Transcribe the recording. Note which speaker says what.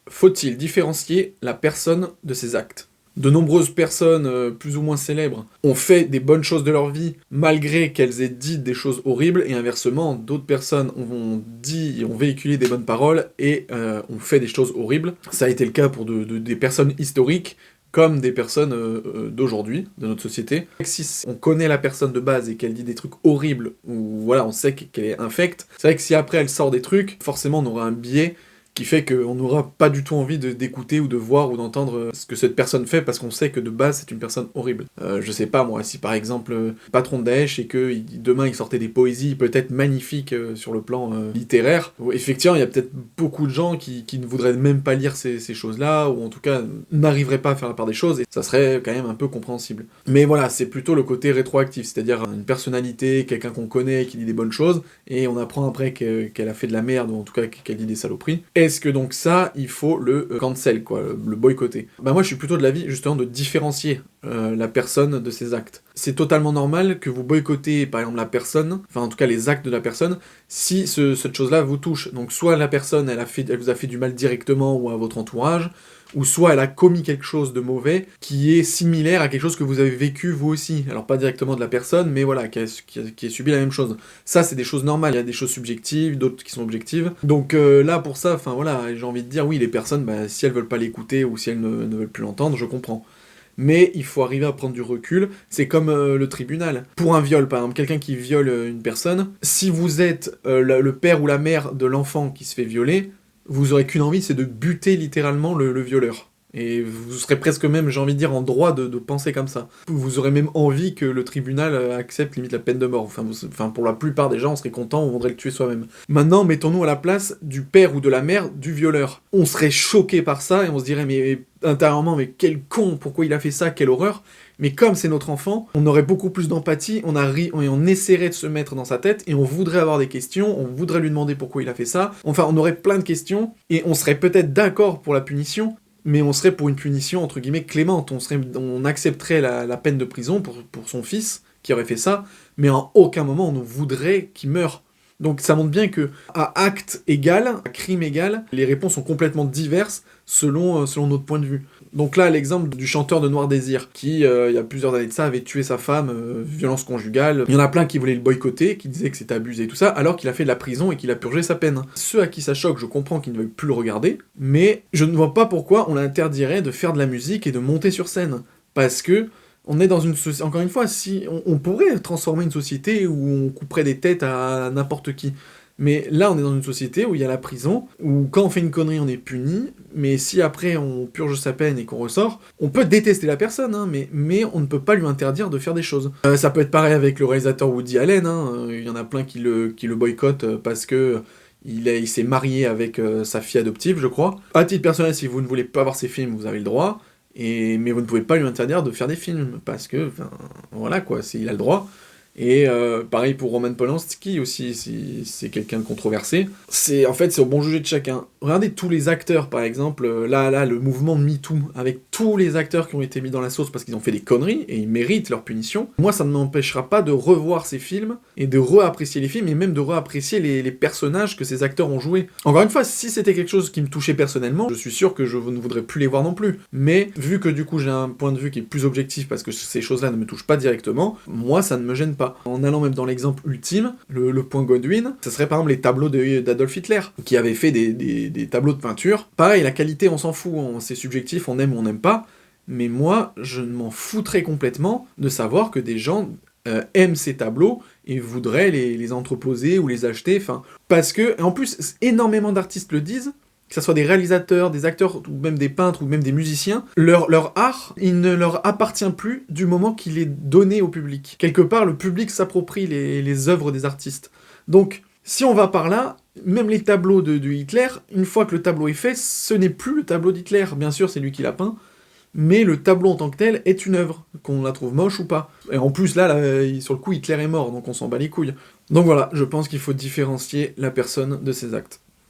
Speaker 1: Faut-il différencier la personne de ses actes? De nombreuses personnes, plus ou moins célèbres, ont fait des bonnes choses de leur vie, malgré qu'elles aient dit des choses horribles, et inversement, d'autres personnes ont dit et ont véhiculé des bonnes paroles, et ont fait des choses horribles. Ça a été le cas pour des personnes historiques, comme des personnes d'aujourd'hui, de notre société. Si on connaît la personne de base et qu'elle dit des trucs horribles, ou voilà, on sait qu'elle est infecte, c'est vrai que si après elle sort des trucs, forcément on aura un biais qui fait qu'on n'aura pas du tout envie d'écouter ou de voir ou d'entendre ce que cette personne fait parce qu'on sait que de base c'est une personne horrible. Je sais pas moi, si par exemple patron de Daesh et que demain il sortait des poésies peut-être magnifiques sur le plan littéraire, effectivement il y a peut-être beaucoup de gens qui ne voudraient même pas lire ces choses-là, ou en tout cas n'arriveraient pas à faire la part des choses, et ça serait quand même un peu compréhensible. Mais voilà, c'est plutôt le côté rétroactif, c'est-à-dire une personnalité, quelqu'un qu'on connaît qui dit des bonnes choses, et on apprend après qu'elle a fait de la merde, ou en tout cas qu'elle dit des saloperies. Est-ce que donc ça, il faut le cancel, quoi, le boycotter? Bah moi je suis plutôt de l'avis justement de différencier la personne de ses actes. C'est totalement normal que vous boycottez par exemple la personne, enfin en tout cas les actes de la personne, si cette chose-là vous touche. Donc soit la personne elle vous a fait du mal directement ou à votre entourage, ou soit elle a commis quelque chose de mauvais qui est similaire à quelque chose que vous avez vécu vous aussi. Alors pas directement de la personne, mais voilà, qui a subi la même chose. Ça, c'est des choses normales. Il y a des choses subjectives, d'autres qui sont objectives. Donc là, pour ça, enfin voilà, j'ai envie de dire, oui, les personnes, bah, si elles veulent pas l'écouter ou si elles ne veulent plus l'entendre, je comprends. Mais il faut arriver à prendre du recul, c'est comme le tribunal. Pour un viol, par exemple, quelqu'un qui viole une personne, si vous êtes le père ou la mère de l'enfant qui se fait violer, vous aurez qu'une envie, c'est de buter littéralement le violeur. Et vous serez presque même, j'ai envie de dire, en droit de penser comme ça. Vous aurez même envie que le tribunal accepte limite la peine de mort. Enfin, pour la plupart des gens, on serait content, on voudrait le tuer soi-même. Maintenant, mettons-nous à la place du père ou de la mère du violeur. On serait choqué par ça et on se dirait, mais intérieurement, mais quel con, pourquoi il a fait ça, quelle horreur. Mais comme c'est notre enfant, on aurait beaucoup plus d'empathie, on essaierait de se mettre dans sa tête, et on voudrait avoir des questions, on voudrait lui demander pourquoi il a fait ça, enfin on aurait plein de questions, et on serait peut-être d'accord pour la punition, mais on serait pour une punition entre guillemets clémente, on accepterait la peine de prison pour son fils, qui aurait fait ça, mais en aucun moment on nous voudrait qu'il meure. Donc ça montre bien que à acte égal, à crime égal, les réponses sont complètement diverses selon notre point de vue. Donc là, l'exemple du chanteur de Noir Désir, qui, il y a plusieurs années de ça, avait tué sa femme, violence conjugale. Il y en a plein qui voulaient le boycotter, qui disaient que c'était abusé et tout ça, alors qu'il a fait de la prison et qu'il a purgé sa peine. Ceux à qui ça choque, je comprends qu'ils ne veulent plus le regarder, mais je ne vois pas pourquoi on l'interdirait de faire de la musique et de monter sur scène. Parce que on est dans une société, encore une fois, si on pourrait transformer une société où on couperait des têtes à n'importe qui. Mais là, on est dans une société où il y a la prison, où quand on fait une connerie, on est puni, mais si après on purge sa peine et qu'on ressort, on peut détester la personne, hein, mais on ne peut pas lui interdire de faire des choses. Ça peut être pareil avec le réalisateur Woody Allen, hein, il y en a plein qui le boycottent parce que il s'est marié avec sa fille adoptive, je crois. À titre personnel, si vous ne voulez pas voir ses films, vous avez le droit, mais vous ne pouvez pas lui interdire de faire des films, parce que, voilà quoi, il a le droit. Et pareil pour Roman Polanski aussi, c'est quelqu'un de controversé. En fait, c'est au bon jugé de chacun. Regardez tous les acteurs, par exemple, là, le mouvement MeToo, avec tous les acteurs qui ont été mis dans la sauce parce qu'ils ont fait des conneries, et ils méritent leur punition. Moi, ça ne m'empêchera pas de revoir ces films, et de réapprécier les films, et même de réapprécier les personnages que ces acteurs ont joués. Encore une fois, si c'était quelque chose qui me touchait personnellement, je suis sûr que je ne voudrais plus les voir non plus. Mais, vu que du coup j'ai un point de vue qui est plus objectif, parce que ces choses-là ne me touchent pas directement, moi, ça ne me gêne pas. En allant même dans l'exemple ultime, le point Godwin, ça serait par exemple les tableaux d'Adolf Hitler, qui avait fait des tableaux de peinture. Pareil, la qualité, on s'en fout, c'est subjectif, on aime ou on n'aime pas, mais moi, je m'en foutrais complètement de savoir que des gens aiment ces tableaux et voudraient les entreposer ou les acheter, enfin... Parce que, et en plus, énormément d'artistes le disent, que ce soit des réalisateurs, des acteurs, ou même des peintres, ou même des musiciens, leur art, il ne leur appartient plus du moment qu'il est donné au public. Quelque part, le public s'approprie les œuvres des artistes. Donc, si on va par là, même les tableaux de Hitler, une fois que le tableau est fait, ce n'est plus le tableau d'Hitler. Bien sûr, c'est lui qui l'a peint, mais le tableau en tant que tel est une œuvre, qu'on la trouve moche ou pas. Et en plus, là, sur le coup, Hitler est mort, donc on s'en bat les couilles. Donc voilà, je pense qu'il faut différencier la personne de ses actes.